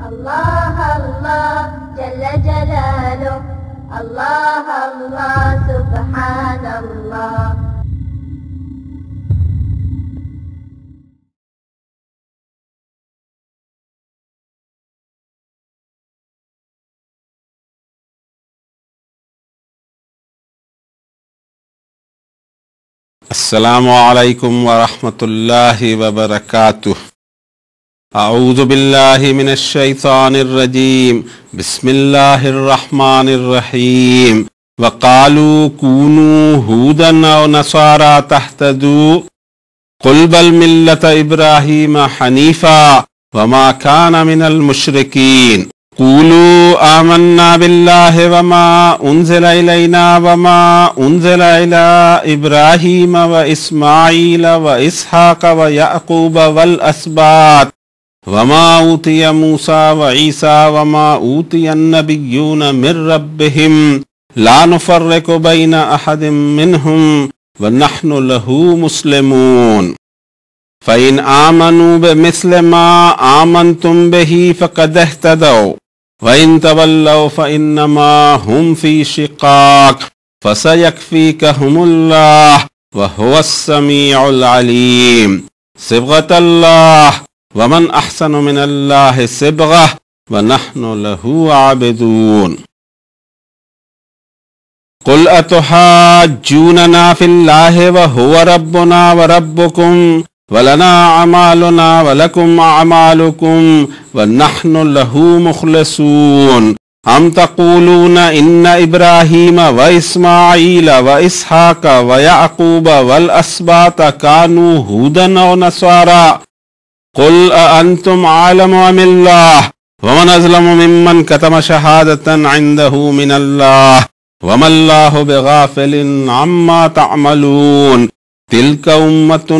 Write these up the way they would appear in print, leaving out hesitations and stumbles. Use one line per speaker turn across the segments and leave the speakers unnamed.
اللہ اللہ جل جلالہ، اللہ اللہ سبحان اللہ۔
السلام علیکم ورحمۃ اللہ وبرکاتہ۔ اعوذ باللہ من الشیطان الرجیم، بسم اللہ الرحمن الرحیم۔ وقالوا كونوا هودا او نصارى تهتدوا قل بل ملة ابراہیم حنیفا وما كان من المشرکین۔ قولوا آمنا باللہ وما انزل الینا وما انزل الی ابراہیم واسماعیل واسحاق ویعقوب والاسباط وما اوتی موسیٰ وعیسیٰ وما اوتی النبیون من ربہم لا نفرق بین احد منہم ونحن لہ مسلمون۔ فإن آمنوا بمثل ما آمنتم به فقد اهتدوا وَإِن تَوَلَّوْا فَإِنَّمَا هُمْ فِي شِقَاقٍ فَسَيَكْفِيكَهُمُ اللَّهُ وَهُوَ السَّمِيعُ الْعَلِيمُ۔ صِبْغَةَ اللَّهِ وَمَنْ أَحْسَنُ مِنَ اللَّهِ صِبْغَةً وَنَحْنُ لَهُ عَابِدُونَ۔ قُلْ أَتُحَاجُّونَنَا فِي اللَّهِ وَهُوَ رَبُّنَا وَرَبُّكُمْ وَلَنَا أَعْمَالُنَا وَلَكُمْ أَعْمَالُكُمْ وَنَحْنُ لَهُ مُخْلِصُونَ۔ أَمْ تَقُولُونَ إِنَّ إِبْرَاهِيمَ وَإِسْمَاعِيلَ وَإِسْحَاقَ وَيَعْقُوبَ وَالْأَسْبَاطَ كَانُوا هُودًا أَوْ نَصَارَىٰ قُلْ أَأَنْتُمْ أَعْلَمُ أَمِ اللَّهُ وَمَنْ أَظْلَمُ مِمَّنْ كَتَمَ شَهَادَةً عِندَهُ مِنَ اللَّهِ وَمَا اللَّهُ بِغَافِلٍ عَمَّا تَعْمَلُونَ۔ تلک امت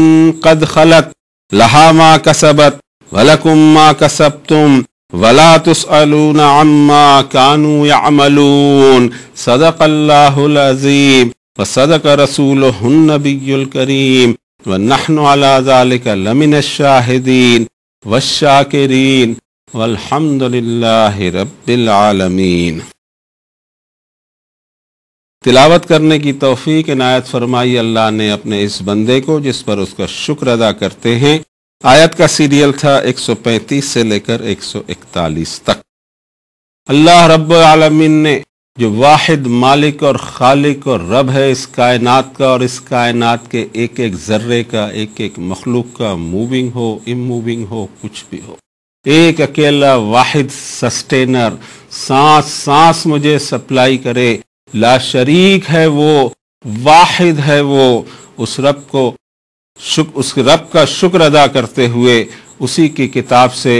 قد خلت لہا ما کسبت ولکم ما کسبتم ولا تسألون عما كانوا يعملون۔ صدق اللہ العظیم وصدق رسولہ النبی الکریم ونحن على ذلك لمن الشاہدین والشاکرین والحمد للہ رب العالمین۔ تلاوت کرنے کی توفیق عنایت فرمائی اللہ نے اپنے اس بندے کو، جس پر اس کا شکر ادا کرتے ہیں۔ آیت کا سیریل تھا 135 سے لے کر 141 تک۔ اللہ رب العالمین نے جو واحد مالک اور خالق اور رب ہے اس کائنات کا، اور اس کائنات کے ایک ایک ذرے کا، ایک ایک مخلوق کا، موونگ ہو اموونگ ہو کچھ بھی ہو، ایک اکیلا واحد سسٹینر، سانس سانس مجھے سپلائی کرے، لا شریک ہے وہ، واحد ہے وہ، اس رب کا شکر ادا کرتے ہوئے اسی کی کتاب سے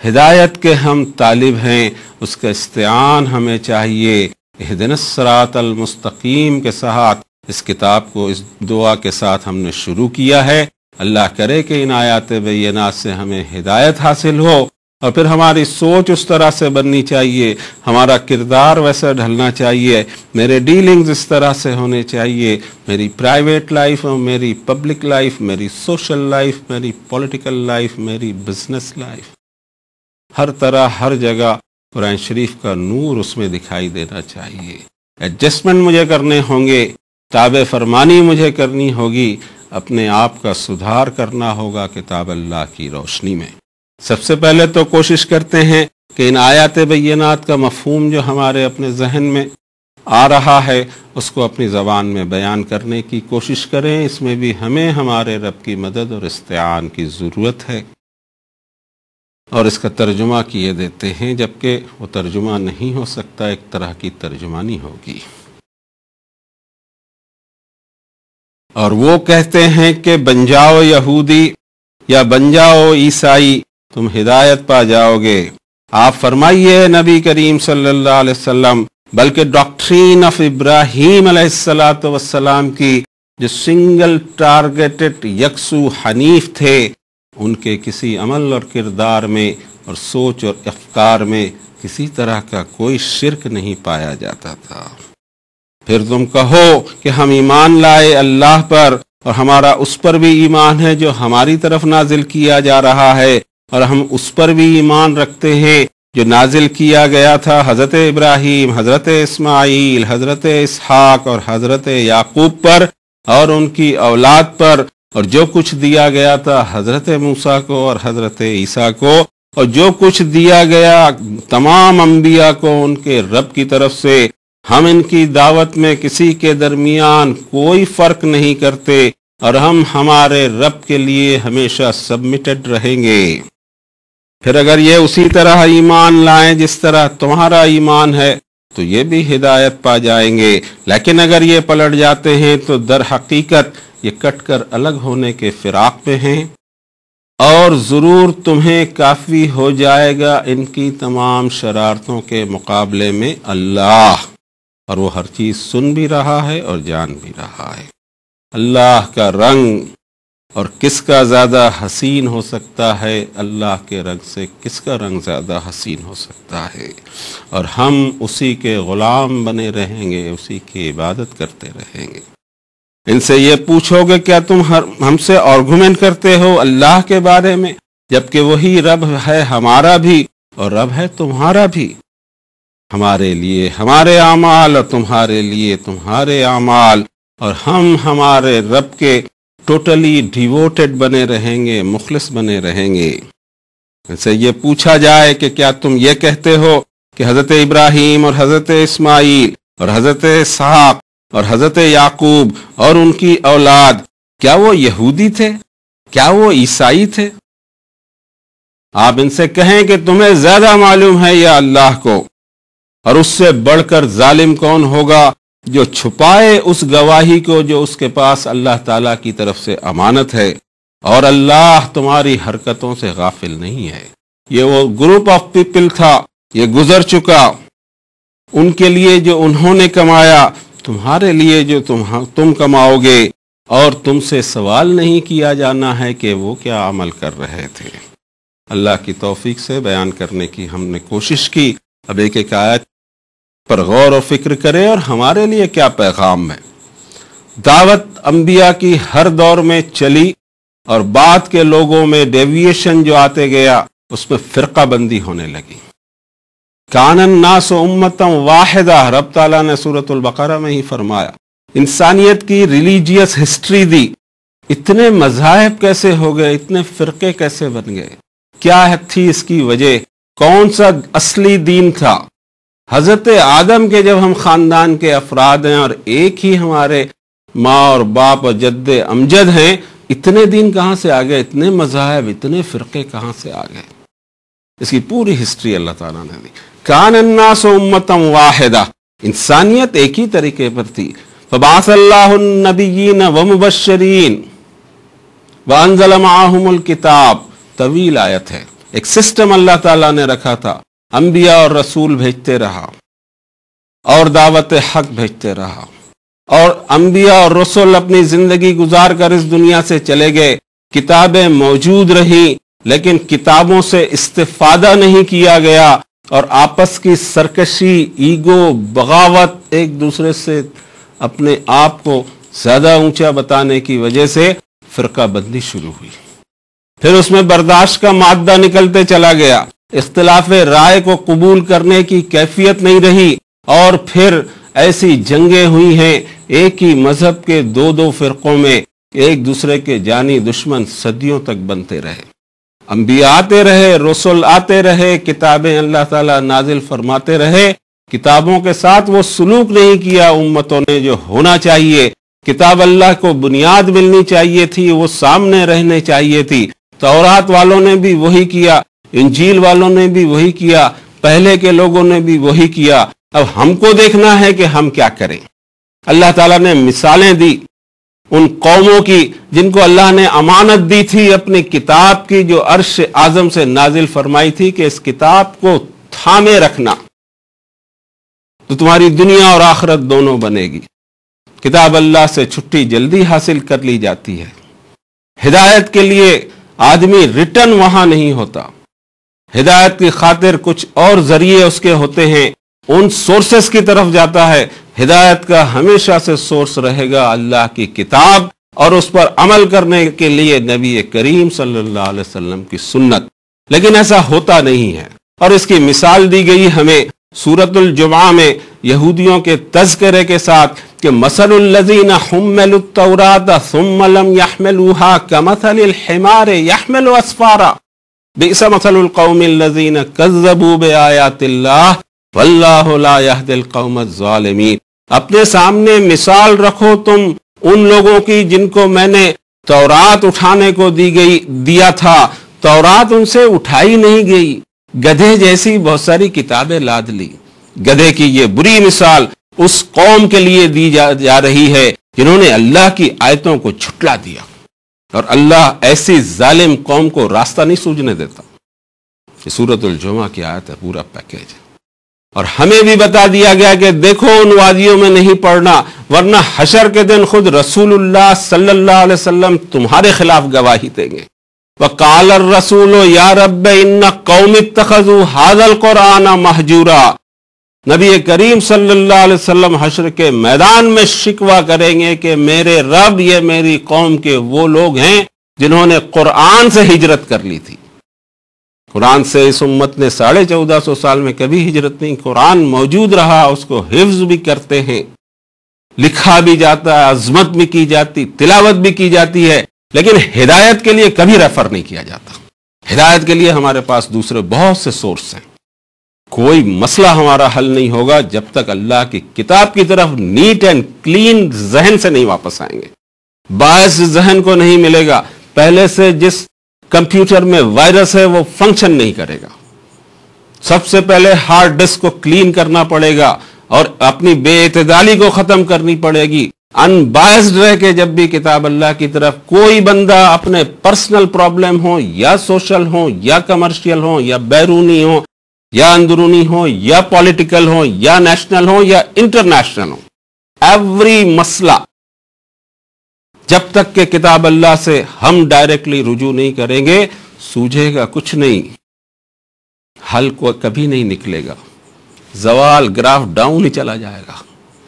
ہدایت کے ہم طالب ہیں، اس کا استعان ہمیں چاہیے۔ اہدنا الصراط المستقیم کے ساتھ اس کتاب کو اس دعا کے ساتھ ہم نے شروع کیا ہے۔ اللہ کرے کہ ان آیات بینات سے ہمیں ہدایت حاصل ہو، اور پھر ہماری سوچ اس طرح سے بننی چاہیے، ہمارا کردار ویسا ڈھلنا چاہیے، میرے ڈیلنگز اس طرح سے ہونے چاہیے، میری پرائیویٹ لائف اور میری پبلک لائف، میری سوشل لائف، میری پولیٹیکل لائف، میری بزنس لائف، ہر طرح ہر جگہ قرآن شریف کا نور اس میں دکھائی دینا چاہیے۔ ایڈجسٹمنٹ مجھے کرنے ہوں گے، تابع فرمانی مجھے کرنی ہوگی، اپنے آپ کا سدھار کرنا ہوگا کتاب اللہ کی روشنی میں۔ سب سے پہلے تو کوشش کرتے ہیں کہ ان آیات بینات کا مفہوم جو ہمارے اپنے ذہن میں آ رہا ہے اس کو اپنی زبان میں بیان کرنے کی کوشش کریں۔ اس میں بھی ہمیں ہمارے رب کی مدد اور استعان کی ضرورت ہے، اور اس کا ترجمہ کیے دیتے ہیں، جبکہ وہ ترجمہ نہیں ہو سکتا، ایک طرح کی ترجمانی ہوگی۔ اور وہ کہتے ہیں کہ بن جاؤ یہودی یا بن جاؤ عیسائی، تم ہدایت پا جاؤ گے۔ آپ فرمائیے نبی کریم صلی اللہ علیہ وسلم، بلکہ ڈاکٹرین آف ابراہیم علیہ السلام کی جو سنگل ٹارگیٹڈ یکسو حنیف تھے، ان کے کسی عمل اور کردار میں اور سوچ اور افکار میں کسی طرح کا کوئی شرک نہیں پایا جاتا تھا۔ پھر تم کہو کہ ہم ایمان لائے اللہ پر، اور ہمارا اس پر بھی ایمان ہے جو ہماری طرف نازل کیا جا رہا ہے، اور ہم اس پر بھی ایمان رکھتے ہیں جو نازل کیا گیا تھا حضرت ابراہیم، حضرت اسماعیل، حضرت اسحاق اور حضرت یعقوب پر اور ان کی اولاد پر، اور جو کچھ دیا گیا تھا حضرت موسیٰ کو اور حضرت عیسیٰ کو، اور جو کچھ دیا گیا تمام انبیاء کو ان کے رب کی طرف سے۔ ہم ان کی دعوت میں کسی کے درمیان کوئی فرق نہیں کرتے، اور ہم ہمارے رب کے لیے ہمیشہ سبمٹڈ رہیں گے۔ پھر اگر یہ اسی طرح ایمان لائیں جس طرح تمہارا ایمان ہے تو یہ بھی ہدایت پا جائیں گے، لیکن اگر یہ پلٹ جاتے ہیں تو در حقیقت یہ کٹ کر الگ ہونے کے فراق پہ ہیں، اور ضرور تمہیں کافی ہو جائے گا ان کی تمام شرارتوں کے مقابلے میں اللہ، اور وہ ہر چیز سن بھی رہا ہے اور جان بھی رہا ہے۔ اللہ کا رنگ اور کس کا زیادہ حسین ہو سکتا ہے؟ اللہ کے رنگ سے کس کا رنگ زیادہ حسین ہو سکتا ہے؟ اور ہم اسی کے غلام بنے رہیں گے، اسی کی عبادت کرتے رہیں گے۔ ان سے یہ پوچھو گے کیا تم ہم سے آرگومنٹ کرتے ہو اللہ کے بارے میں، جبکہ وہی رب ہے ہمارا بھی اور رب ہے تمہارا بھی؟ ہمارے لیے ہمارے اعمال اور تمہارے لیے تمہارے اعمال، اور ہم ہمارے رب کے ٹوٹلی ڈیووٹڈ بنے رہیں گے، مخلص بنے رہیں گے۔ ان سے یہ پوچھا جائے کہ کیا تم یہ کہتے ہو کہ حضرت ابراہیم اور حضرت اسماعیل اور حضرت اسحاق اور حضرت یعقوب اور ان کی اولاد کیا وہ یہودی تھے؟ کیا وہ عیسائی تھے؟ آپ ان سے کہیں کہ تمہیں زیادہ معلوم ہے یا اللہ کو، اور اس سے بڑھ کر ظالم کون ہوگا جو چھپائے اس گواہی کو جو اس کے پاس اللہ تعالیٰ کی طرف سے امانت ہے، اور اللہ تمہاری حرکتوں سے غافل نہیں ہے۔ یہ وہ گروپ آف پیپل تھا، یہ گزر چکا، ان کے لیے جو انہوں نے کمایا تمہارے لیے جو تم کماؤ گے، اور تم سے سوال نہیں کیا جانا ہے کہ وہ کیا عمل کر رہے تھے۔ اللہ کی توفیق سے بیان کرنے کی ہم نے کوشش کی۔ اب ایک ایک آیت پر غور و فکر کریں اور ہمارے لیے کیا پیغام ہے۔ دعوت انبیاء کی ہر دور میں چلی، اور بعد کے لوگوں میں ڈیویشن جو آتے گیا اس میں فرقہ بندی ہونے لگی۔ کان الناس امتا واحدہ، رب تعالیٰ نے سورۃ البقرہ میں ہی فرمایا۔ انسانیت کی ریلیجیس ہسٹری دی، اتنے مذاہب کیسے ہو گئے، اتنے فرقے کیسے بن گئے، کیا تھی اس کی وجہ؟ کون سا اصلی دین تھا؟ حضرت آدم کے جب ہم خاندان کے افراد ہیں اور ایک ہی ہمارے ماں اور باپ اور جد امجد ہیں، اتنے دین کہاں سے آ گئے، اتنے مذاہب، اتنے فرقے کہاں سے آ گئے؟ اس کی پوری ہسٹری اللہ تعالیٰ نے دی۔ کان الناس امتا واحدہ، انسانیت ایک ہی طریقے پر تھی۔ فبعث اللہ النبیین ومبشرین وانزل معاہم الکتاب، طویل آیت ہے۔ ایک سسٹم اللہ تعالیٰ نے رکھا تھا، انبیاء اور رسول بھیجتے رہا اور دعوت حق بھیجتے رہا، اور انبیاء اور رسول اپنی زندگی گزار کر اس دنیا سے چلے گئے۔ کتابیں موجود رہیں لیکن کتابوں سے استفادہ نہیں کیا گیا، اور آپس کی سرکشی، ایگو، بغاوت، ایک دوسرے سے اپنے آپ کو زیادہ اونچا بتانے کی وجہ سے فرقہ بندی شروع ہوئی۔ پھر اس میں برداشت کا مادہ نکلتے چلا گیا، اختلاف رائے کو قبول کرنے کی کیفیت نہیں رہی، اور پھر ایسی جنگیں ہوئی ہیں ایک ہی مذہب کے دو فرقوں میں، ایک دوسرے کے جانی دشمن صدیوں تک بنتے رہے۔ انبیاء آتے رہے، رسول آتے رہے، کتابیں اللہ تعالیٰ نازل فرماتے رہے، کتابوں کے ساتھ وہ سلوک نہیں کیا امتوں نے جو ہونا چاہیے۔ کتاب اللہ کو بنیاد ملنی چاہیے تھی، وہ سامنے رہنے چاہیے تھی۔ تورات والوں نے بھی وہی کیا، انجیل والوں نے بھی وہی کیا، پہلے کے لوگوں نے بھی وہی کیا۔ اب ہم کو دیکھنا ہے کہ ہم کیا کریں۔ اللہ تعالیٰ نے مثالیں دی ان قوموں کی جن کو اللہ نے امانت دی تھی اپنی کتاب کی، جو عرش اعظم سے نازل فرمائی تھی کہ اس کتاب کو تھامے رکھنا تو تمہاری دنیا اور آخرت دونوں بنے گی۔ کتاب اللہ سے چھٹی جلدی حاصل کر لی جاتی ہے۔ ہدایت کے لیے آدمی ریٹن وہاں نہیں ہوتا، ہدایت کی خاطر کچھ اور ذریعے اس کے ہوتے ہیں، ان سورسز کی طرف جاتا ہے۔ ہدایت کا ہمیشہ سے سورس رہے گا اللہ کی کتاب، اور اس پر عمل کرنے کے لیے نبی کریم صلی اللہ علیہ وسلم کی سنت۔ لیکن ایسا ہوتا نہیں ہے، اور اس کی مثال دی گئی ہمیں سورۃ الجمعہ میں یہودیوں کے تذکرے کے ساتھ کہ مثل الذین حملوا التوراۃ ثم لم يحملوها كمثل الحمار يحمل اسفارا بئس مثل القوم الذین کذبوا بآیات اللہ واللہ لا یہدی القوم الظالمین۔ اپنے سامنے مثال رکھو تم ان لوگوں کی جن کو میں نے تورات اٹھانے کو دیا تھا، تورات ان سے اٹھائی نہیں گئی، گدھے جیسی بہت ساری کتابیں لاد لی۔ گدھے کی یہ بری مثال اس قوم کے لیے دی جا رہی ہے جنہوں نے اللہ کی آیتوں کو جھٹلا دیا، اور اللہ ایسی ظالم قوم کو راستہ نہیں سوجنے دیتا۔ یہ سورۃ الجمعہ کی آیت ہے، پورا پیکیج ہے۔ اور ہمیں بھی بتا دیا گیا کہ دیکھو ان وادیوں میں نہیں پڑنا، ورنہ حشر کے دن خود رسول اللہ صلی اللہ علیہ وسلم تمہارے خلاف گواہی دیں گے۔ وَقَالَ الرَّسُولُ يَا رَبِّ إِنَّ قَوْمِ اتَّخَذُوا هَذَا الْقُرْآنَ مَهْجُورًا۔ نبی کریم صلی اللہ علیہ وسلم حشر کے میدان میں شکوہ کریں گے کہ میرے رب، یہ میری قوم کے وہ لوگ ہیں جنہوں نے قرآن سے ہجرت کر لی تھی۔ قرآن سے اس امت نے 1450 سال میں کبھی ہجرت نہیں، قرآن موجود رہا، اس کو حفظ بھی کرتے ہیں، لکھا بھی جاتا ہے، عظمت بھی کی جاتی، تلاوت بھی کی جاتی ہے، لیکن ہدایت کے لیے کبھی ریفر نہیں کیا جاتا۔ ہدایت کے لیے ہمارے پاس دوسرے بہت سے سورس ہیں۔ کوئی مسئلہ ہمارا حل نہیں ہوگا جب تک اللہ کی کتاب کی طرف نیٹ اینڈ کلین ذہن سے نہیں واپس آئیں گے۔ باعث ذہن کو نہیں ملے گا، پہلے سے جس کمپیوٹر میں وائرس ہے وہ فنکشن نہیں کرے گا۔ سب سے پہلے ہارڈ ڈسک کو کلین کرنا پڑے گا اور اپنی بے اعتدالی کو ختم کرنی پڑے گی۔ ان بائسڈ رہ کے جب بھی کتاب اللہ کی طرف کوئی بندہ اپنے پرسنل پرابلم ہو یا سوشل ہو یا کمرشل ہو یا بیرونی ہو یا اندرونی ہو یا پولیٹیکل ہو یا نیشنل ہو یا انٹرنیشنل ہو، ایوری مسئلہ جب تک کہ کتاب اللہ سے ہم ڈائریکٹلی رجوع نہیں کریں گے سوجھے گا کچھ نہیں، حل کو کبھی نہیں نکلے گا، زوال گراف ڈاؤن ہی چلا جائے گا،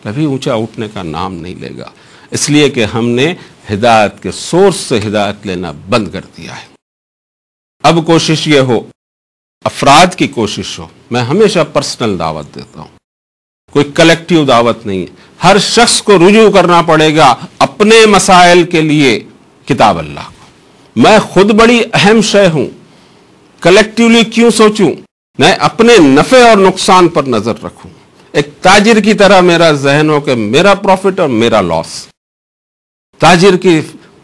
کبھی اونچا اٹھنے کا نام نہیں لے گا، اس لیے کہ ہم نے ہدایت کے سورس سے ہدایت لینا بند کر دیا ہے۔ اب کوشش یہ ہو، افراد کی کوشش ہو، میں ہمیشہ پرسنل دعوت دیتا ہوں، کوئی کلیکٹیو دعوت نہیں ہے، ہر شخص کو رجوع کرنا پڑے گا اپنے مسائل کے لیے کتاب اللہ کو۔ میں خود بڑی اہم شے ہوں، کلیکٹیولی کیوں سوچوں، میں اپنے نفع اور نقصان پر نظر رکھوں، ایک تاجر کی طرح میرا ذہن ہو کہ میرا پروفٹ اور میرا لاس۔ تاجر کی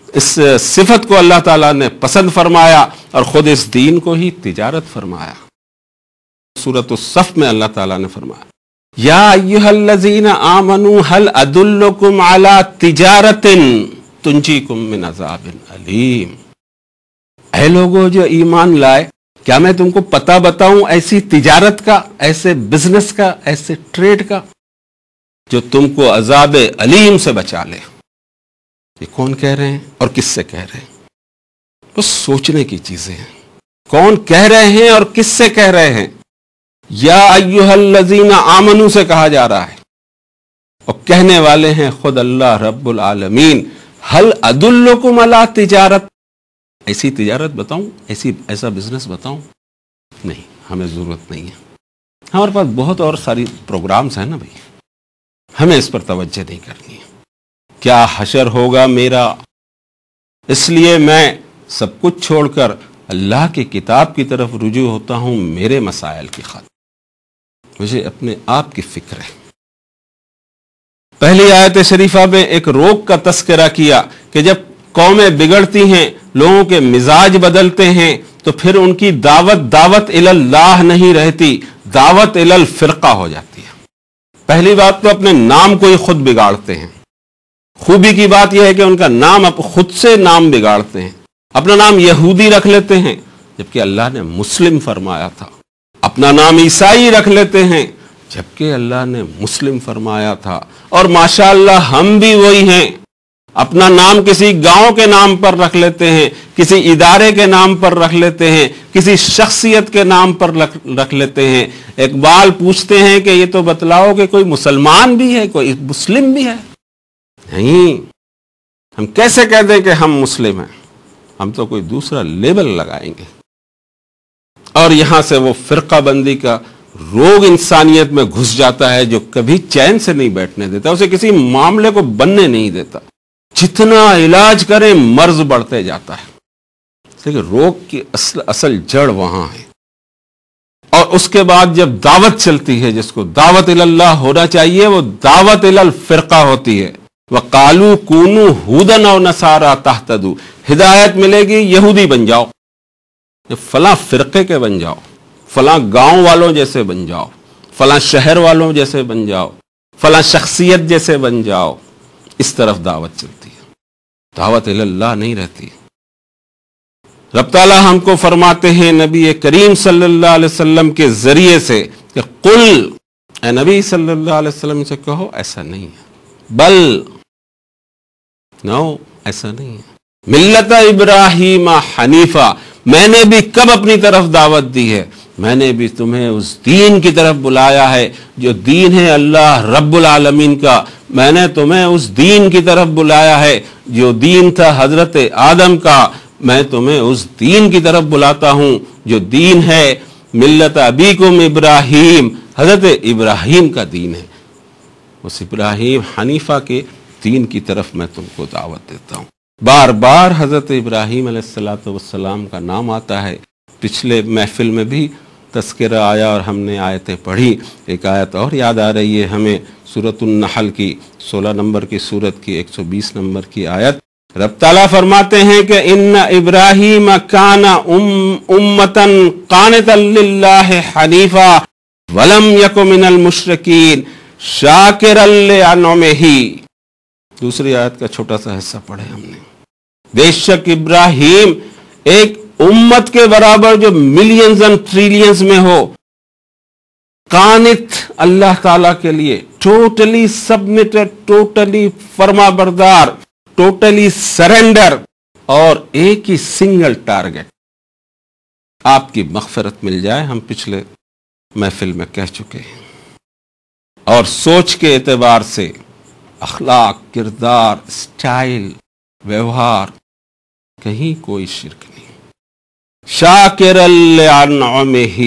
اس صفت کو اللہ تعالیٰ نے پسند فرمایا اور خود اس دین کو ہی تجارت فرمایا۔ سورۃ الصف میں اللہ تعالیٰ نے فرمایا یا ایھا الذین آمنوا هل ادلکم علی تجارۃ تنجیکم من عذاب علیم۔ اے لوگو جو ایمان لائے، کیا میں تم کو پتہ بتاؤں ایسی تجارت کا، ایسے بزنس کا، ایسے ٹریڈ کا جو تم کو عذاب علیم سے بچا لے۔ یہ کون کہہ رہے ہیں اور کس سے کہہ رہے ہیں؟ بس سوچنے کی چیزیں ہیں، کون کہہ رہے ہیں اور کس سے کہہ رہے ہیں۔ یا ایھا الذین آمنوا سے کہا جا رہا ہے اور کہنے والے ہیں خود اللہ رب العالمین۔ هل ادلکم علی تجارت، ایسی تجارت بتاؤں، ایسا بزنس بتاؤں؟ نہیں، ہمیں ضرورت نہیں ہے، ہمارے پاس بہت اور ساری پروگرامز ہیں نا بھائی، ہمیں اس پر توجہ نہیں کرنی ہے۔ کیا حشر ہوگا میرا، اس لیے میں سب کچھ چھوڑ کر اللہ کی کتاب کی طرف رجوع ہوتا ہوں میرے مسائل کی خاطر، مجھے اپنے آپ کی فکر ہے۔ پہلی آیت شریفہ میں ایک روگ کا تذکرہ کیا کہ جب قومیں بگڑتی ہیں، لوگوں کے مزاج بدلتے ہیں، تو پھر ان کی دعوت الی اللہ نہیں رہتی، دعوت الی الفرقہ ہو جاتی ہے۔ پہلی بات تو اپنے نام کو ہی خود بگاڑتے ہیں۔ خوبی کی بات یہ ہے کہ ان کا نام خود سے نام بگاڑتے ہیں، اپنا نام یہودی رکھ لیتے ہیں جبکہ اللہ نے مسلم فرمایا تھا، اپنا نام عیسائی رکھ لیتے ہیں جبکہ اللہ نے مسلم فرمایا تھا، اور ماشاءاللہ ہم بھی وہی ہیں، اپنا نام کسی گاؤں کے نام پر رکھ لیتے ہیں، کسی ادارے کے نام پر رکھ لیتے ہیں، کسی شخصیت کے نام پر رکھ لیتے ہیں۔ اقبال پوچھتے ہیں کہ یہ تو بتلاؤ کہ کوئی مسلمان بھی ہے، کوئی مسلم بھی ہے؟ نہیں، ہم کیسے کہہ دیں کہ ہم مسلم ہیں؟ ہم تو کوئی دوسرا لیبل لگائیں گے۔ اور یہاں سے وہ فرقہ بندی کا روگ انسانیت میں گھس جاتا ہے جو کبھی چین سے نہیں بیٹھنے دیتا، اسے کسی معاملے کو بننے نہیں دیتا، جتنا علاج کریں مرض بڑھتے جاتا ہے، لیکن روگ کی اصل جڑ وہاں ہے۔ اور اس کے بعد جب دعوت چلتی ہے، جس کو دعوت اللہ ہونا چاہیے، وہ دعوت الفرقہ ہوتی ہے۔ وَقَالُوا كُونُوا هُودًا أَوْ نَصَارَىٰ تَهْتَدُوا، ہدایت ملے گی یہودی بن جاؤ، فلاں فرقے کے بن جاؤ، فلاں گاؤں والوں جیسے بن جاؤ، فلاں شہر والوں جیسے بن جاؤ، فلاں شخصیت جیسے بن جاؤ، اس طرف دعوت چلتی ہے، دعوت اللہ نہیں رہتی۔ رب تعالیٰ ہم کو فرماتے ہیں نبی کریم صلی اللہ علیہ وسلم کے ذریعے سے کہ قل، اے نبی صلی اللہ علیہ وسلم سے کہو ایسا نہیں ہے، بل نو ایسا نہیں ہے، ملت ابراہیم حنیفہ، میں نے بھی کب اپنی طرف دعوت دی ہے، میں نے بھی تمہیں اس دین کی طرف بلایا ہے جو دین ہے اللہ رب العالمین کا، میں نے تمہیں اس دین کی طرف بلایا ہے جو دین تھا حضرت آدم کا، میں تمہیں اس دین کی طرف بلاتا ہوں جو دین ہے ملت ابیکم ابراہیم، حضرت ابراہیم کا دین ہے، اس ابراہیم حنیفہ کے دین کی طرف میں تم کو دعوت دیتا ہوں۔ بار بار حضرت ابراہیم علیہ السلام کا نام آتا ہے، پچھلے محفل میں بھی تذکرہ آیا اور ہم نے آیتیں پڑھی، ایک آیت اور یاد آ رہی ہے ہمیں، سورۃ النحل کی 16 نمبر کی سورت کی 120 نمبر کی آیت، رب تعالیٰ فرماتے ہیں کہ ان ابراہیم کان امتن قانتا للہ حنیفا ولم یک من المشرکین شاکرا لانعمہ۔ دوسری آیت کا چھوٹا سا حصہ پڑھے ہم نے، بے شک ابراہیم ایک امت کے برابر جو ملینز اینڈ ٹریلینز میں ہو، قانت اللہ تعالیٰ کے لیے، ٹوٹلی سبمٹڈ، ٹوٹلی فرما بردار، ٹوٹلی سرنڈر، اور ایک ہی سنگل ٹارگٹ، آپ کی مغفرت مل جائے، ہم پچھلے محفل میں کہہ چکے ہیں، اور سوچ کے اعتبار سے اخلاق، کردار، سٹائل، ویوہار، کہیں کوئی شرک نہیں۔ شاکر لانعمہ،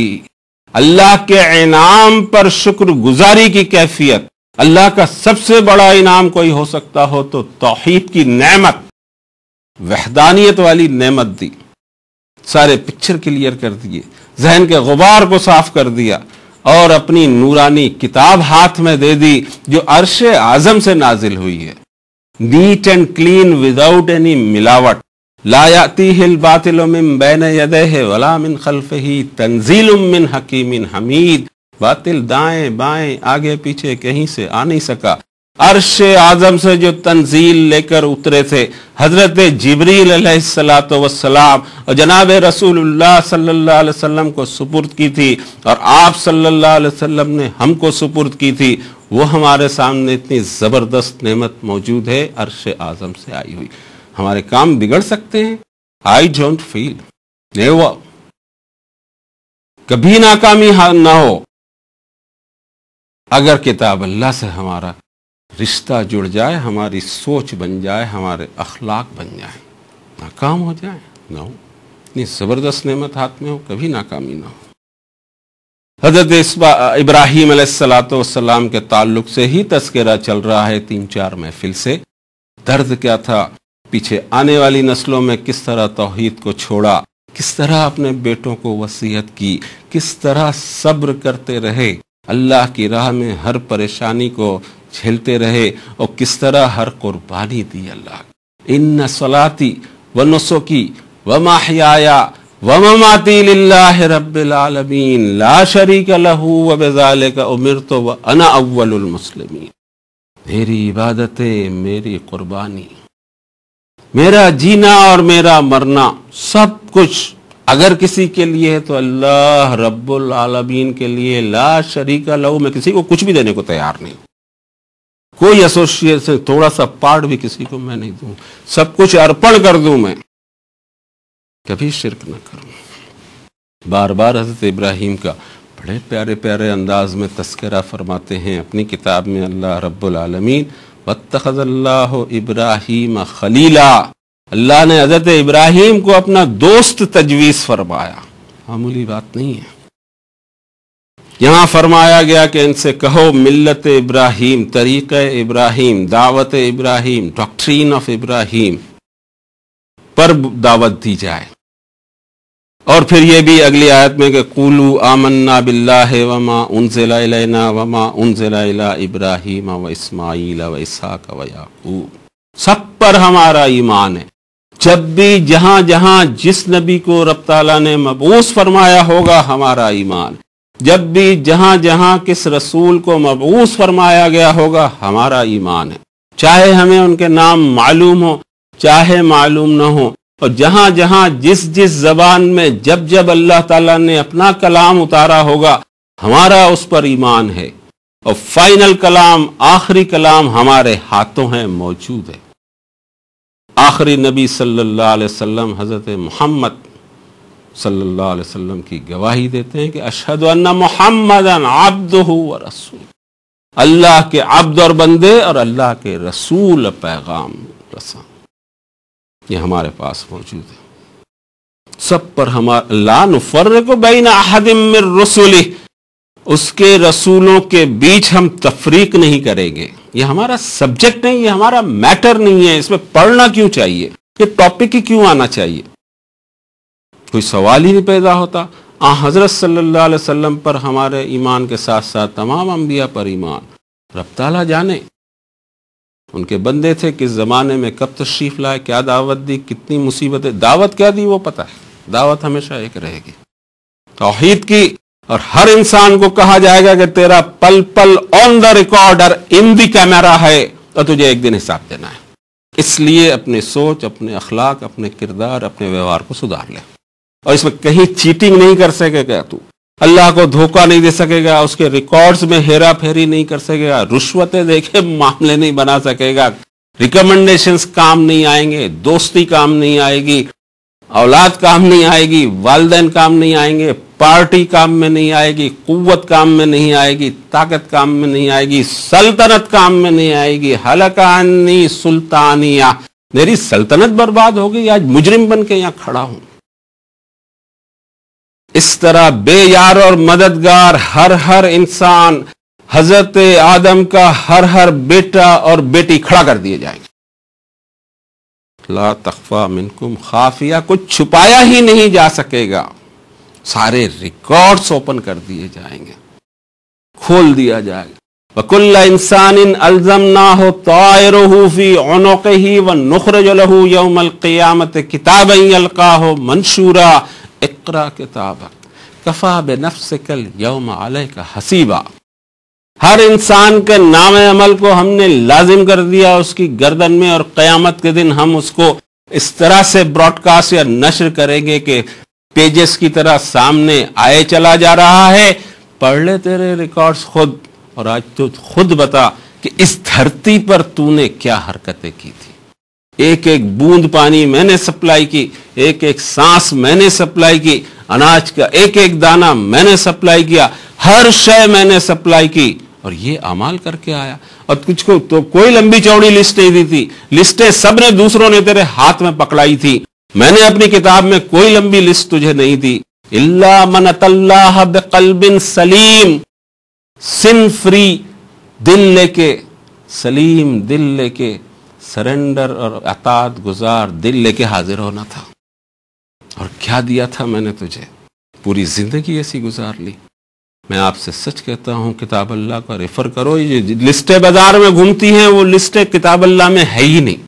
اللہ کے انعام پر شکر گزاری کی کیفیت، اللہ کا سب سے بڑا انعام کوئی ہو سکتا ہو تو توحید کی نعمت، وحدانیت والی نعمت دی، سارے پکچر کلیئر کر دیے، ذہن کے غبار کو صاف کر دیا، اور اپنی نورانی کتاب ہاتھ میں دے دی جو عرش اعظم سے نازل ہوئی ہے، neat and clean without any ملاوٹ، لا یأتیہ الباطل من بین یدیہ ولا من خلفہ تنزیل من حکیم حمید، باطل دائیں بائیں آگے پیچھے کہیں سے آ نہیں سکا۔ عرش اعظم سے جو تنزیل لے کر اترے تھے حضرت جبریل علیہ السلام، اور جناب رسول اللہ صلی اللہ علیہ وسلم کو سپرد کی تھی، اور آپ صلی اللہ علیہ وسلم نے ہم کو سپرد کی تھی، وہ ہمارے سامنے اتنی زبردست نعمت موجود ہے عرش اعظم سے آئی ہوئی۔ ہمارے کام بگڑ سکتے ہیں؟ آئی ڈونٹ فیل، نیور، کبھی ناکامی نہ ہو اگر کتاب اللہ سے ہمارا رشتہ جڑ جائے، ہماری سوچ بن جائے، ہمارے اخلاق بن جائیں، ناکام ہو جائے نہ ہو، اتنی زبردست نعمت ہاتھ میں ہو کبھی ناکامی نہ ہو۔ حضرت ابراہیم علیہ السلام کے تعلق سے ہی تذکرہ چل رہا ہے 3-4 محفل سے، درد کیا تھا، پیچھے آنے والی نسلوں میں کس طرح توحید کو چھوڑا، کس طرح اپنے بیٹوں کو وصیت کی، کس طرح صبر کرتے رہے، اللہ کی راہ میں ہر پریشانی کو جھیلتے رہے، اور کس طرح ہر قربانی دی اللہ۔ ان صلاتی و نسکی و محیای و مماتی للہ رب العالمین لا شریک لہ و بذالک امرت و انا اول المسلمین، میری عبادتیں، میری قربانی، میرا جینا اور میرا مرنا، سب کچھ اگر کسی کے لیے ہے تو اللہ رب العالمین کے لیے، لا شریک لہ، میں کسی کو کچھ بھی دینے کو تیار نہیں، کوئی ایسوسیٹ سے تھوڑا سا پارٹ بھی کسی کو میں نہیں دوں، سب کچھ ارپن کر دوں، میں کبھی شرک نہ کروں۔ بار بار حضرت ابراہیم کا بڑے پیارے پیارے انداز میں تذکرہ فرماتے ہیں اپنی کتاب میں اللہ رب العالمین، واتخذ اللہ ابراہیم خلیلا، اللہ نے حضرت ابراہیم کو اپنا دوست تجویز فرمایا، معمولی بات نہیں ہے۔ یہاں فرمایا گیا کہ ان سے کہو ملت ابراہیم، طریقہ ابراہیم، دعوت ابراہیم، ڈاکٹرین آف ابراہیم پر دعوت دی جائے۔ اور پھر یہ بھی اگلی آیت میں کہ قولوا آمنا باللہ وما انزل الینا وما انزل الی ابراہیم و اسماعیل و اسحاق و یعقوب، سب پر ہمارا ایمان ہے۔ جب بھی جہاں جہاں جس نبی کو رب تعالیٰ نے مبعوث فرمایا ہوگا ہمارا ایمان، جب بھی جہاں جہاں کس رسول کو مبعوث فرمایا گیا ہوگا ہمارا ایمان ہے، چاہے ہمیں ان کے نام معلوم ہو چاہے معلوم نہ ہو، اور جہاں جہاں جس جس زبان میں جب جب اللہ تعالیٰ نے اپنا کلام اتارا ہوگا ہمارا اس پر ایمان ہے، اور فائنل کلام، آخری کلام ہمارے ہاتھوں ہے، موجود ہے۔ آخری نبی صلی اللہ علیہ وسلم حضرت محمد صلی اللہ علیہ وسلم کی گواہی دیتے ہیں کہ اشہد ان محمدً عبدہ ورسولہ، اللہ کے عبد اور بندے اور اللہ کے رسول پیغام رساں، یہ ہمارے پاس موجود ہے۔ سب پر ہمارا لا نفرق بین احد من رسلہ، اس کے رسولوں کے بیچ ہم تفریق نہیں کریں گے۔ یہ ہمارا سبجیکٹ نہیں، یہ ہمارا میٹر نہیں ہے، اس میں پڑھنا کیوں چاہیے، یہ ٹاپک ہی کیوں آنا چاہیے، کوئی سوال ہی نہیں پیدا ہوتا۔ حضرت صلی اللہ علیہ وسلم پر ہمارے ایمان کے ساتھ ساتھ تمام انبیاء پر ایمان، رب تعالیٰ جانے ان کے بندے تھے کس زمانے میں کب تشریف لائے، کیا دعوت دی، کتنی مصیبتیں، دعوت کیا دی وہ پتہ ہے، دعوت ہمیشہ ایک رہے گی، توحید کی، اور ہر انسان کو کہا جائے گا کہ تیرا پل پل آن دا ریکارڈر ان دی کیمرہ ہے اور تجھے ایک دن حساب دینا ہے۔ اس لیے اپنی سوچ، اپنے اخلاق، اپنے کردار، اپنے ویوہار کو سدھار لے، اور اس میں کہیں چیٹنگ نہیں کر سکے گا، تو اللہ کو دھوکہ نہیں دے سکے گا، اس کے ریکارڈز میں ہیرا پھیری نہیں کر سکے گا، رشوتیں دے کے معاملے نہیں بنا سکے گا، ریکمنڈیشنز کام نہیں آئیں گے، دوستی کام نہیں آئے گی، اولاد کام نہیں آئے گی، والدین کام نہیں آئیں گے، پارٹی کام میں نہیں آئے گی، قوت کام میں نہیں آئے گی، طاقت کام میں نہیں آئے گی، سلطنت کام میں نہیں آئے گی۔ ہلک عنی سلطانیہ، میری سلطنت برباد ہو گئی، آج مجرم بن کے یہاں کھڑا ہوں۔ اس طرح بے یار اور مددگار ہر انسان، حضرت آدم کا ہر بیٹا اور بیٹی کھڑا کر دیے جائیں گے۔ لا تخفی منکم خافیہ، کچھ چھپایا ہی نہیں جا سکے گا، سارے ریکارڈز اوپن کر دیے جائیں گے، کھول دیا جائے گا۔ وَكُلَّ إِنسَانٍ أَلْزَمْنَاهُ طَائِرَهُ فِي عُنُقِهِ وَنُخْرِجُ لَهُ يَوْمَ الْقِيَامَةِ كِتَابًا يَلْقَاهُ مَنشُورًا اقرأ كِتَابَكَ كَفَى بِنَفْسِكَ الْيَوْمَ عَلَيْكَ حَسِيبًا۔ ہر انسان کے نام عمل کو ہم نے لازم کر دیا اس کی گردن میں، اور قیامت کے دن ہم اس کو اس طرح سے براڈ کاسٹ یا نشر کریں گے کہ پیجز کی طرح سامنے آئے چلا جا رہا ہے۔ پڑھ لے تیرے ریکارڈز خود، اور آج تو خود بتا کہ اس دھرتی پر تو نے کیا حرکتیں کی تھی۔ ایک ایک بوند پانی میں نے سپلائی کی، ایک ایک سانس میں نے سپلائی کی، اناج کا ایک ایک دانہ میں نے سپلائی کیا، ہر شے میں نے سپلائی کی، اور یہ اعمال کر کے آیا۔ اور کچھ کو تو کوئی لمبی چوڑی لسٹ نہیں دی تھی، لسٹیں سب نے دوسروں نے تیرے ہاتھ میں پکڑائی تھی، میں نے اپنی کتاب میں کوئی لمبی لسٹ تجھے نہیں دی۔ الا من اتى اللہ بقلب سلیم، سن فری دل لے کے، سلیم دل لے کے، سرنڈر اور اطاعت گزار دل لے کے حاضر ہونا تھا۔ اور کیا دیا تھا میں نے تجھے، پوری زندگی ایسی گزار لی۔ میں آپ سے سچ کہتا ہوں کتاب اللہ کا ریفر کرو، یہ لسٹیں بازار میں گھومتی ہیں وہ لسٹیں کتاب اللہ میں ہے ہی نہیں۔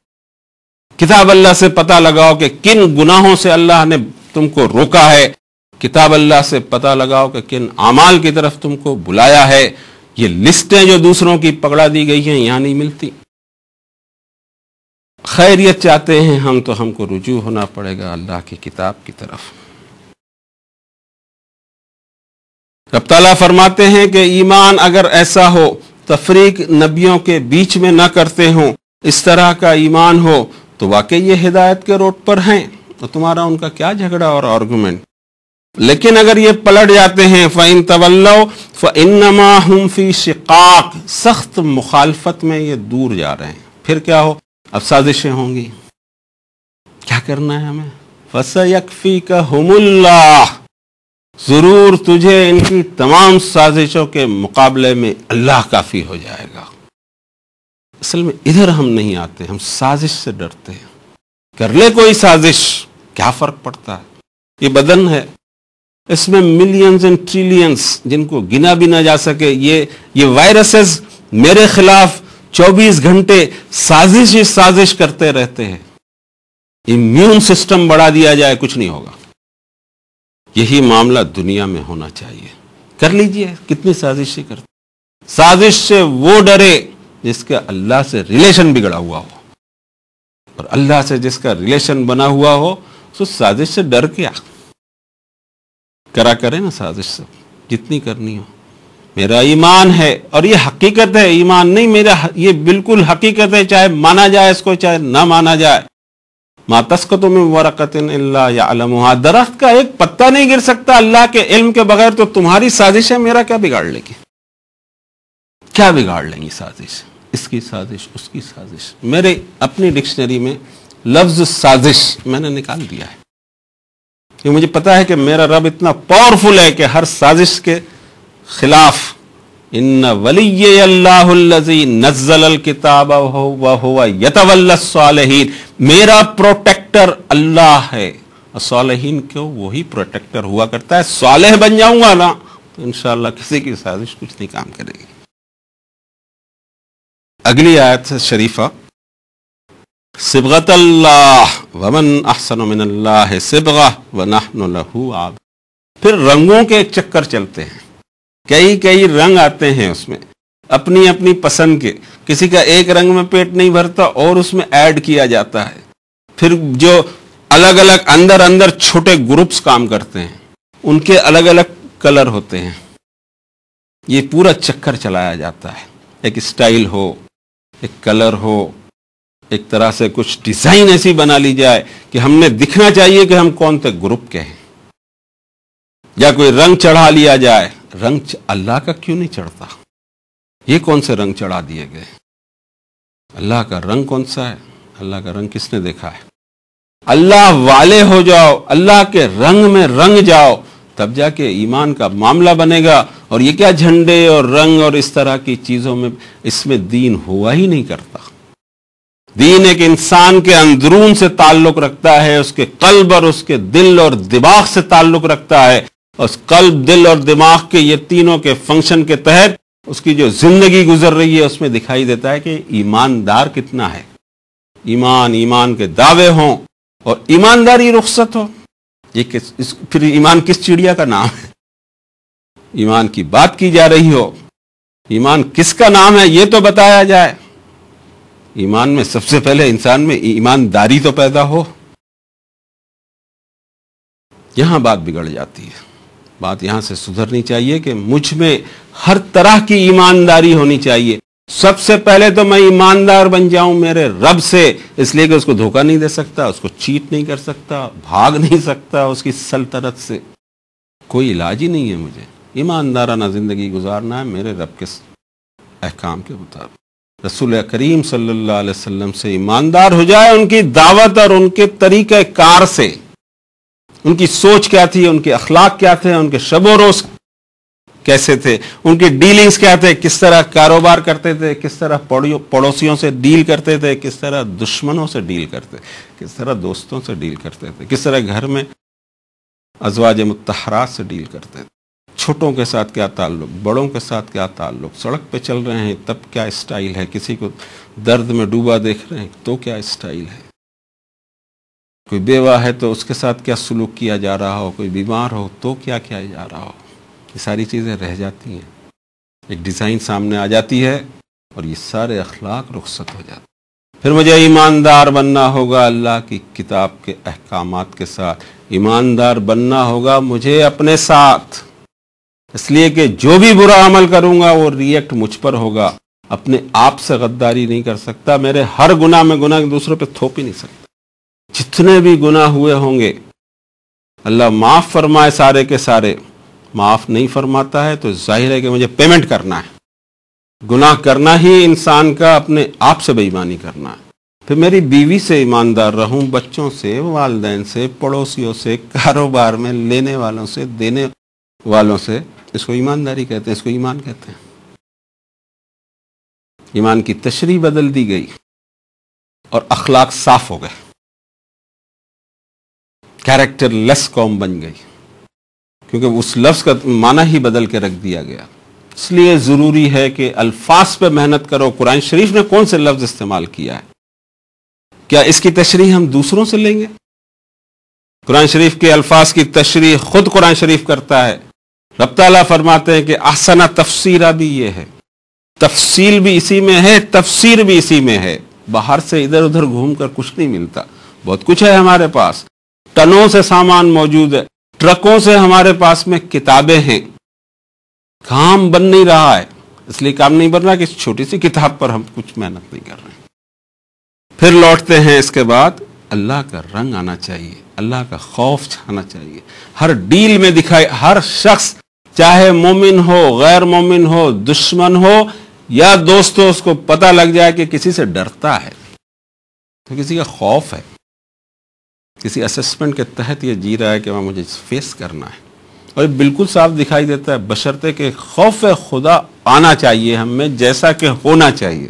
کتاب اللہ سے پتہ لگاؤ کہ کن گناہوں سے اللہ نے تم کو روکا ہے، کتاب اللہ سے پتہ لگاؤ کہ کن اعمال کی طرف تم کو بلایا ہے۔ یہ لسٹیں جو دوسروں کی پکڑا دی گئی ہیں یہاں نہیں ملتی۔ خیریت چاہتے ہیں ہم تو ہم کو رجوع ہونا پڑے گا اللہ کی کتاب کی طرف۔ رب تعالیٰ فرماتے ہیں کہ ایمان اگر ایسا ہو، تفریق نبیوں کے بیچ میں نہ کرتے ہوں، اس طرح کا ایمان ہو تو واقعی یہ ہدایت کے روٹ پر ہیں، تو تمہارا ان کا کیا جھگڑا اور آرگومنٹ۔ لیکن اگر یہ پلٹ جاتے ہیں فَإِن تَوَلَّوْا فَإِنَّمَا هُمْ فِي شِقَاقٍ، سخت مخالفت میں یہ دور جا رہے ہیں، پھر کیا ہو، اب سازشیں ہوں گی۔ کیا کرنا ہے ہمیں، فَسَيَكْفِيكَهُمُ اللَّهُ، ضرور تجھے ان کی تمام سازشوں کے مقابلے میں اللہ کافی ہو جائے گا۔ اصل میں ادھر ہم نہیں آتے، ہم سازش سے ڈرتے ہیں۔ کر لے کوئی سازش، کیا فرق پڑتا ہے؟ یہ بدن ہے، اس میں ملینز اینڈ ٹریلینز جن کو گنا بھی نہ جا سکے، یہ وائرسز میرے خلاف 24 گھنٹے سازش کرتے رہتے ہیں۔ امیون سسٹم بڑھا دیا جائے، کچھ نہیں ہوگا۔ یہی معاملہ دنیا میں ہونا چاہیے۔ کر لیجئے، کتنی سازشیں کرتے۔ سازش سے وہ ڈرے جس کا اللہ سے ریلیشن بگڑا ہوا ہو، اور اللہ سے جس کا ریلیشن بنا ہوا ہو تو سازش سے ڈر کیا؟ کرا کرے نا سازش سے جتنی کرنی ہو۔ میرا ایمان ہے، اور یہ حقیقت ہے، ایمان نہیں میرا، یہ بالکل حقیقت ہے، چاہے مانا جائے اس کو چاہے نہ مانا جائے۔ ما تسقط من ورقۃ الا یعلمها، درخت کا ایک پتا نہیں گر سکتا اللہ کے علم کے بغیر، تو تمہاری سازش ہے، میرا کیا بگاڑ لے گی؟ کیا بگاڑ لیں گی سازش؟ اس کی سازش، اس کی سازش۔ میرے اپنی ڈکشنری میں لفظ سازش میں نے نکال دیا ہے، کہ مجھے پتا ہے کہ میرا رب اتنا پاورفل ہے کہ ہر سازش کے خلاف ان ولی اللہ الذی نزل الکتاب وہو یتولی الصالحین، میرا پروٹیکٹر اللہ ہے۔ صالحین کیوں؟ وہی پروٹیکٹر ہوا کرتا ہے۔ صالح بن جاؤں گا نا تو انشاءاللہ کسی کی سازش کچھ نہیں کام کرے گی۔ اگلی آیت شریفہ، صبغۃ اللہ ومن احسن من اللہ صبغہ ونحن لہ عابدون۔ پھر رنگوں کے ایک چکر چلتے ہیں، کئی رنگ آتے ہیں اس میں اپنی اپنی پسند کے، کسی کا ایک رنگ میں پیٹ نہیں بھرتا اور اس میں ایڈ کیا جاتا ہے۔ پھر جو الگ الگ اندر چھوٹے گروپس کام کرتے ہیں، ان کے الگ الگ کلر ہوتے ہیں۔ یہ پورا چکر چلایا جاتا ہے، ایک اسٹائل ہو، ایک کلر ہو، ایک طرح سے کچھ ڈیزائن ایسی بنا لی جائے کہ ہم نے دکھنا چاہیے کہ ہم کون سے گروپ کے ہیں، یا کوئی رنگ چڑھا لیا جائے۔ رنگ اللہ کا کیوں نہیں چڑھتا؟ یہ کون سے رنگ چڑھا دیے گئے؟ اللہ کا رنگ کون سا ہے؟ اللہ کا رنگ کس نے دیکھا ہے؟ اللہ والے ہو جاؤ، اللہ کے رنگ میں رنگ جاؤ، تب جا کے ایمان کا معاملہ بنے گا۔ اور یہ کیا جھنڈے اور رنگ اور اس طرح کی چیزوں میں، اس میں دین ہوا ہی نہیں کرتا۔ دین ایک انسان کے اندرون سے تعلق رکھتا ہے، اس کے قلب اور اس کے دل اور دماغ سے تعلق رکھتا ہے۔ اس قلب، دل اور دماغ کے یہ تینوں کے فنکشن کے تحت اس کی جو زندگی گزر رہی ہے، اس میں دکھائی دیتا ہے کہ ایماندار کتنا ہے۔ ایمان کے دعوے ہوں اور ایمانداری رخصت ہو۔ یہ پھر ایمان کس چڑیا کا نام ہے؟ ایمان کی بات کی جا رہی ہو، ایمان کس کا نام ہے یہ تو بتایا جائے۔ ایمان میں سب سے پہلے انسان میں ایمانداری تو پیدا ہو۔ یہاں بات بگڑ جاتی ہے۔ بات یہاں سے سدھرنی چاہیے کہ مجھ میں ہر طرح کی ایمانداری ہونی چاہیے۔ سب سے پہلے تو میں ایماندار بن جاؤں میرے رب سے، اس لیے کہ اس کو دھوکہ نہیں دے سکتا، اس کو چیٹ نہیں کر سکتا، بھاگ نہیں سکتا اس کی سلطنت سے۔ کوئی علاج ہی نہیں ہے، مجھے ایماندارانہ زندگی گزارنا ہے میرے رب کے احکام کے مطابق۔ رسول کریم صلی اللہ علیہ وسلم سے ایماندار ہو جائے، ان کی دعوت اور ان کے طریقہ کار سے، ان کی سوچ کیا تھی، ان کے اخلاق کیا تھے، ان کے شب و روز کیسے تھے، ان کی ڈیلنگز کیا تھے، کس طرح کاروبار کرتے تھے، کس طرح پڑوسیوں سے ڈیل کرتے تھے، کس طرح دشمنوں سے ڈیل کرتے، کس طرح دوستوں سے ڈیل کرتے تھے، کس طرح گھر میں ازواج مطہرات سے ڈیل کرتے تھے، چھوٹوں کے ساتھ کیا تعلق، بڑوں کے ساتھ کیا تعلق، سڑک پہ چل رہے ہیں تب کیا اسٹائل ہے، کسی کو درد میں ڈوبا دیکھ رہے ہیں تو کیا اسٹائل ہے، کوئی بیوہ ہے تو اس کے ساتھ کیا سلوک کیا جا رہا ہو، کوئی بیمار ہو تو کیا کیا جا رہا ہو۔ یہ ساری چیزیں رہ جاتی ہیں، ایک ڈیزائن سامنے آ جاتی ہے اور یہ سارے اخلاق رخصت ہو جاتے ہیں۔ پھر مجھے ایماندار بننا ہوگا اللہ کی کتاب کے احکامات کے ساتھ، ایماندار بننا ہوگا مجھے اپنے ساتھ، اس لیے کہ جو بھی برا عمل کروں گا وہ ریئیکٹ مجھ پر ہوگا۔ اپنے آپ سے غداری نہیں کر سکتا، میرے ہر گناہ میں گناہ دوسروں پہ تھوپ ہی نہیں سکتا۔ جتنے بھی گناہ ہوئے ہوں گے اللہ معاف فرمائے، سارے کے سارے۔ معاف نہیں فرماتا ہے تو ظاہر ہے کہ مجھے پیمنٹ کرنا ہے۔ گناہ کرنا ہی انسان کا اپنے آپ سے بے ایمانی کرنا ہے۔ پھر میری بیوی سے ایماندار رہوں، بچوں سے، والدین سے، پڑوسیوں سے، کاروبار میں لینے والوں سے، دینے والوں سے اس کو ایمانداری کہتے ہیں، اس کو ایمان کہتے ہیں۔ ایمان کی تشریح بدل دی گئی اور اخلاق صاف ہو گئے، کیریکٹر لیس قوم بن گئی، کیونکہ اس لفظ کا معنی ہی بدل کے رکھ دیا گیا۔ اس لیے ضروری ہے کہ الفاظ پہ محنت کرو۔ قرآن شریف نے کون سے لفظ استعمال کیا ہے؟ کیا اس کی تشریح ہم دوسروں سے لیں گے؟ قرآن شریف کے الفاظ کی تشریح خود قرآن شریف کرتا ہے۔ رب تعالیٰ فرماتے ہیں کہ احسن تفسیرہ بھی یہ ہے، تفصیل بھی اسی میں ہے، تفسیر بھی اسی میں ہے۔ باہر سے ادھر ادھر گھوم کر کچھ نہیں ملتا، بہت کچھ ہے ہمارے پاس، ٹنوں سے سامان موجود ہے، ٹرکوں سے ہمارے پاس میں کتابیں ہیں، کام بن نہیں رہا ہے۔ اس لیے کام نہیں بن رہا کہ اس چھوٹی سی کتاب پر ہم کچھ محنت نہیں کر رہے ہیں۔ پھر لوٹتے ہیں، اس کے بعد اللہ کا رنگ آنا چاہیے، اللہ کا خوف چھانا چاہیے، ہر ڈیل میں دکھائے، ہر شخص چاہے مومن ہو، غیر مومن ہو، دشمن ہو یا دوست ہو، اس کو پتہ لگ جائے کہ کسی سے ڈرتا ہے تو کسی کا خوف ہے، کسی اسسمنٹ کے تحت یہ جی رہا ہے کہ وہاں مجھے فیس کرنا ہے، اور بالکل صاف دکھائی دیتا ہے، بشرطے کہ خوف خدا آنا چاہیے ہم میں، جیسا کہ ہونا چاہیے۔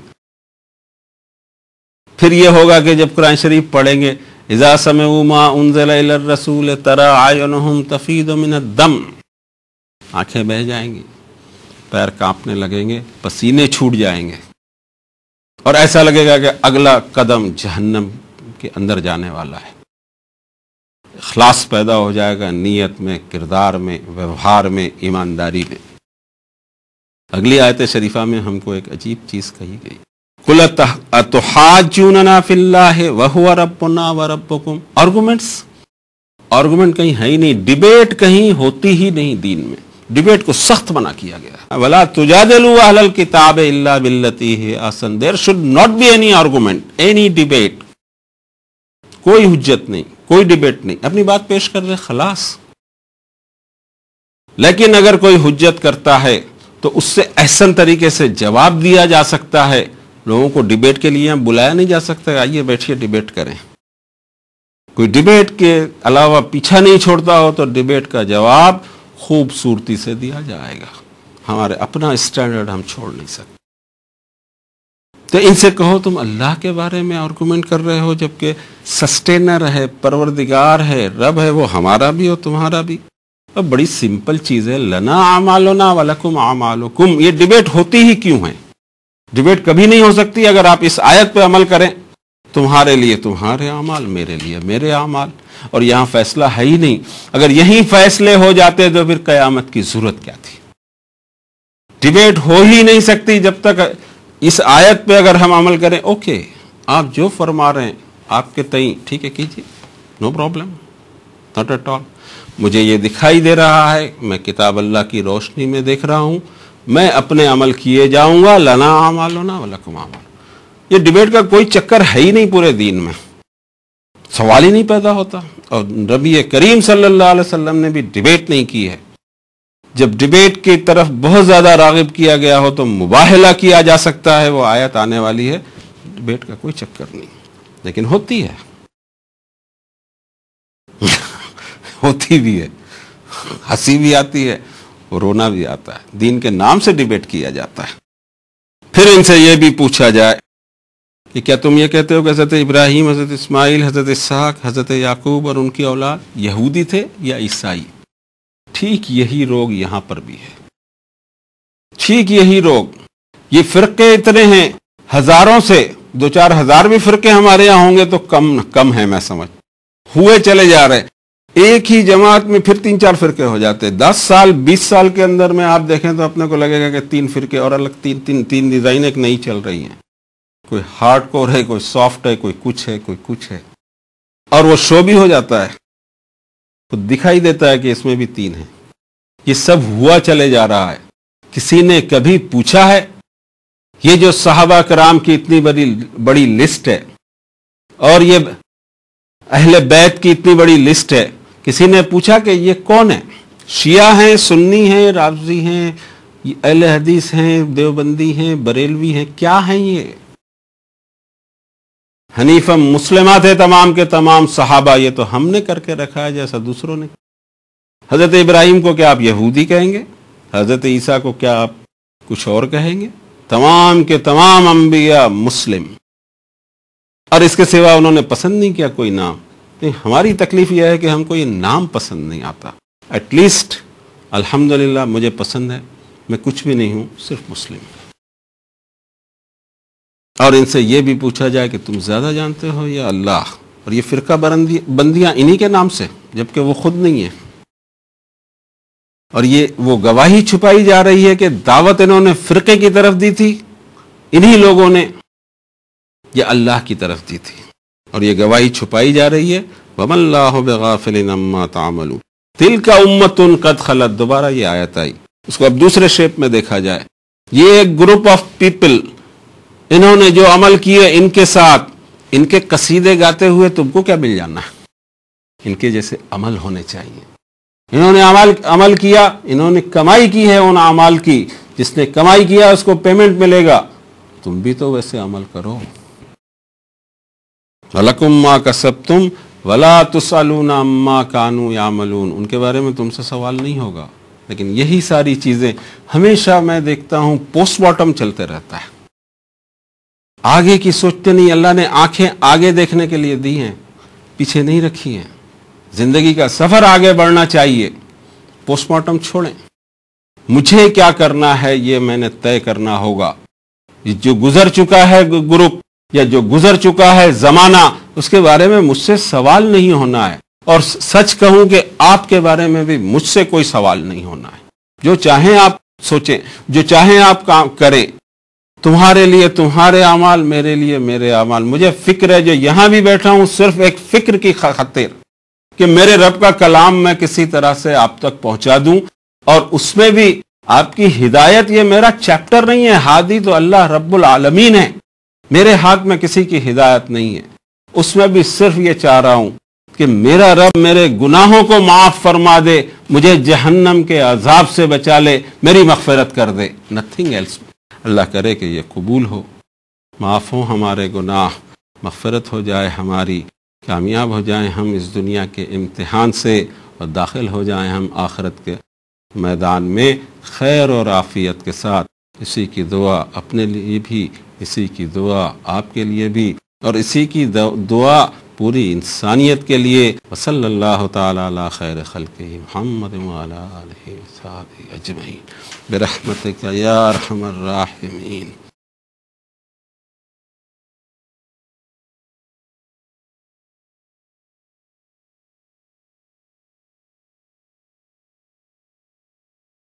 پھر یہ ہوگا کہ جب قرآن شریف پڑھیں گے، اذا سمعوا ما انزل الى الرسول ترى اعینهم تفیض من الدم، آنکھیں بہہ جائیں گی، پیر کانپنے لگیں گے، پسینے چھوٹ جائیں گے، اور ایسا لگے گا کہ اگلا قدم جہنم کے اندر جانے والا ہے۔ اخلاص پیدا ہو جائے گا نیت میں، کردار میں، ویوہار میں، ایمانداری میں۔ اگلی آیت شریفہ میں ہم کو ایک عجیب چیز کہی گئی، قُلْ أَتُحَاجُّونَنَا فِي اللَّهِ وَهُوَ رَبُّنَا وَرَبُّكُمْ۔ آرگومنٹ کہیں ہے ہی نہیں، ڈیبیٹ کہیں ہوتی ہی نہیں دین میں، ڈیبیٹ کو سخت منع کیا گیا۔ وَلَا تُجَادِلُوا أَهْلَ الْكِتَابِ إِلَّا بِالَّتِي هِيَ أَحْسَنُ۔ There should not be any argument, any debate۔ کوئی حجت نہیں، کوئی ڈیبیٹ نہیں، اپنی بات پیش کر رہے، خلاص۔ لیکن اگر کوئی حجت کرتا ہے تو اس سے احسن طریقے سے جواب دیا جا سکتا ہے۔ لوگوں کو ڈیبیٹ کے لیے بلایا نہیں جا سکتا، آئیے بیٹھیے ڈیبیٹ کریں۔ کوئی ڈیبیٹ کے علاوہ پیچھا نہیں چھوڑتا ہو تو ڈیبیٹ کا جواب خوبصورتی سے دیا جائے گا۔ ہمارے اپنا اسٹینڈرڈ ہم چھوڑ نہیں سکتے۔ تو ان سے کہو تم اللہ کے بارے میں آرگومنٹ کر رہے ہو، جبکہ سسٹینر ہے، پروردگار ہے، رب ہے، وہ ہمارا بھی اور تمہارا بھی۔ اب بڑی سمپل چیز ہے، لنا اعمالنا ولکم اعمالکم۔ یہ ڈیبیٹ ہوتی ہی کیوں ہے؟ ڈیبیٹ کبھی نہیں ہو سکتی اگر آپ اس آیت پہ عمل کریں، تمہارے لیے تمہارے اعمال، میرے لیے میرے اعمال، اور یہاں فیصلہ ہے ہی نہیں۔ اگر یہیں فیصلے ہو جاتے تو پھر قیامت کی ضرورت کیا تھی؟ ڈیبیٹ ہو ہی نہیں سکتی جب تک اس آیت پہ اگر ہم عمل کریں، اوکے آپ جو فرما رہے ہیں آپ کے تئیں ٹھیک ہے کیجیے، no problem, not at all. مجھے یہ دکھائی دے رہا ہے، میں کتاب اللہ کی روشنی میں دیکھ رہا ہوں، میں اپنے عمل کیے جاؤں گا، لنا اعمالنا ولکم اعمال۔ یہ ڈیبیٹ کا کوئی چکر ہے ہی نہیں پورے دین میں، سوال ہی نہیں پیدا ہوتا۔ اور نبی کریم صلی اللہ علیہ وسلم نے بھی ڈیبیٹ نہیں کی ہے۔ جب ڈیبیٹ کی طرف بہت زیادہ راغب کیا گیا ہو تو مباہلہ کیا جا سکتا ہے، وہ آیت آنے والی ہے۔ ڈیبیٹ کا کوئی چکر نہیں، لیکن ہوتی ہے ہوتی بھی ہے، ہنسی بھی آتی ہے، رونا بھی آتا ہے۔ دین کے نام سے ڈیبیٹ کیا جاتا ہے۔ پھر ان سے یہ بھی پوچھا جائے کہ کیا تم یہ کہتے ہو کہ حضرت ابراہیم، حضرت اسماعیل، حضرت اسحاق، حضرت یعقوب اور ان کی اولاد یہودی تھے یا عیسائی؟ ٹھیک یہی روگ یہاں پر بھی ہے، ٹھیک یہی روگ۔ یہ فرقے اتنے ہیں ہزاروں سے، 2-4 ہزار بھی فرقے ہمارے یہاں ہوں گے تو کم ہیں، میں سمجھ ہوئے چلے جا رہے۔ ایک ہی جماعت میں پھر 3-4 فرقے ہو جاتے۔ 10 سال 20 سال کے اندر میں آپ دیکھیں تو اپنے کو لگے گا کہ 3 فرقے اور الگ، تین ڈیزائن ایک نئی چل رہی ہیں۔ کوئی ہارڈ کور ہے، کوئی سافٹ ہے، کوئی کچھ ہے، کوئی کچھ ہے، اور وہ شو بھی ہو جاتا ہے، تو دکھائی دیتا ہے کہ اس میں بھی 3 ہیں۔ یہ سب ہوا چلے جا رہا ہے۔ کسی نے کبھی پوچھا ہے یہ جو صحابہ کرام کی اتنی بڑی لسٹ ہے اور یہ اہل بیت کی اتنی بڑی لسٹ ہے، کسی نے پوچھا کہ یہ کون ہے؟ شیعہ ہیں، سنی ہیں، رافضی ہیں، اہل حدیث ہیں، دیوبندی ہیں، بریلوی ہیں، کیا ہیں یہ؟ حنیفہ مسلمہ تھے تمام کے تمام صحابہ، یہ تو ہم نے کر کے رکھا ہے جیسا دوسروں نے۔ حضرت ابراہیم کو کیا آپ یہودی کہیں گے؟ حضرت عیسیٰ کو کیا آپ کچھ اور کہیں گے؟ تمام کے تمام انبیاء مسلم، اور اس کے سوا انہوں نے پسند نہیں کیا کوئی نام. ہماری تکلیف یہ ہے کہ ہم کو یہ نام پسند نہیں آتا. ایٹ لیسٹ الحمدللہ مجھے پسند ہے، میں کچھ بھی نہیں ہوں، صرف مسلم. اور ان سے یہ بھی پوچھا جائے کہ تم زیادہ جانتے ہو یا اللہ؟ اور یہ فرقہ بندیاں انہی کے نام سے، جبکہ وہ خود نہیں ہیں. اور یہ وہ گواہی چھپائی جا رہی ہے کہ دعوت انہوں نے فرقے کی طرف دی تھی، انہی لوگوں نے یہ اللہ کی طرف دی تھی، اور یہ گواہی چھپائی جا رہی ہے. وَمَا اللَّهُ بِغَافِلٍ عَمَّا تَعْمَلُونَ تِلْكَ أُمَّةٌ قَدْ خَلَتْ. دوبارہ یہ آیت آئی، اس کو اب دوسرے شیپ میں دیکھا جائے. یہ ایک گروپ آف پیپل، انہوں نے جو عمل کیے، ان کے ساتھ ان کے قصیدے گاتے ہوئے تم کو کیا مل جانا ہے؟ ان کے جیسے عمل ہونے چاہیے. انہوں نے عمل کیا، انہوں نے کمائی کی ہے ان اعمال کی، جس نے کمائی کیا اس کو پیمنٹ ملے گا. تم بھی تو ویسے عمل کرو. وَلَكُمْ مَا كَسَبْتُمْ وَلَا تُسْأَلُونَ عَمَّا كَانُوا يَعْمَلُونَ. ان کے بارے میں تم سے سوال نہیں ہوگا. لیکن یہی ساری چیزیں ہمیشہ میں دیکھتا ہوں پوسٹ مارٹم چلتے رہتا ہے. آگے کی سوچتے نہیں. اللہ نے آنکھیں آگے دیکھنے کے لیے دی ہیں، پیچھے نہیں رکھی ہیں. زندگی کا سفر آگے بڑھنا چاہیے. پوسٹ مارٹم چھوڑیں. مجھے کیا کرنا ہے یہ میں نے طے کرنا ہوگا. جو گزر چکا ہے گروپ یا جو گزر چکا ہے زمانہ، اس کے بارے میں مجھ سے سوال نہیں ہونا ہے. اور سچ کہوں کہ آپ کے بارے میں بھی مجھ سے کوئی سوال نہیں ہونا ہے. جو چاہیں آپ سوچیں، جو چاہیں آپ کام کریں. تمہارے لیے تمہارے اعمال، میرے لیے میرے اعمال. مجھے فکر ہے جو یہاں بھی بیٹھا ہوں صرف ایک فکر کی خاطر کہ میرے رب کا کلام میں کسی طرح سے آپ تک پہنچا دوں. اور اس میں بھی آپ کی ہدایت، یہ میرا چیپٹر نہیں ہے. ہادی تو اللہ رب العالمین ہے، میرے ہاتھ میں کسی کی ہدایت نہیں ہے. اس میں بھی صرف یہ چاہ رہا ہوں کہ میرا رب میرے گناہوں کو معاف فرما دے، مجھے جہنم کے عذاب سے بچا لے، میری مغفرت کر دے. Nothing else. اللہ کرے کہ یہ قبول ہو، معاف ہو ہمارے گناہ، مغفرت ہو جائے ہماری، کامیاب ہو جائیں ہم اس دنیا کے امتحان سے، اور داخل ہو جائیں ہم آخرت کے میدان میں خیر اور عافیت کے ساتھ. اسی کی دعا اپنے لیے بھی، اسی کی دعا آپ کے لیے بھی، اور اسی کی دعا پوری انسانیت کے لیے. وصلی اللہ تعالی علی خیر خلقہ محمد وعلی آلہ وصحبہ اجمعین برحمتک یا ارحم الراحمین.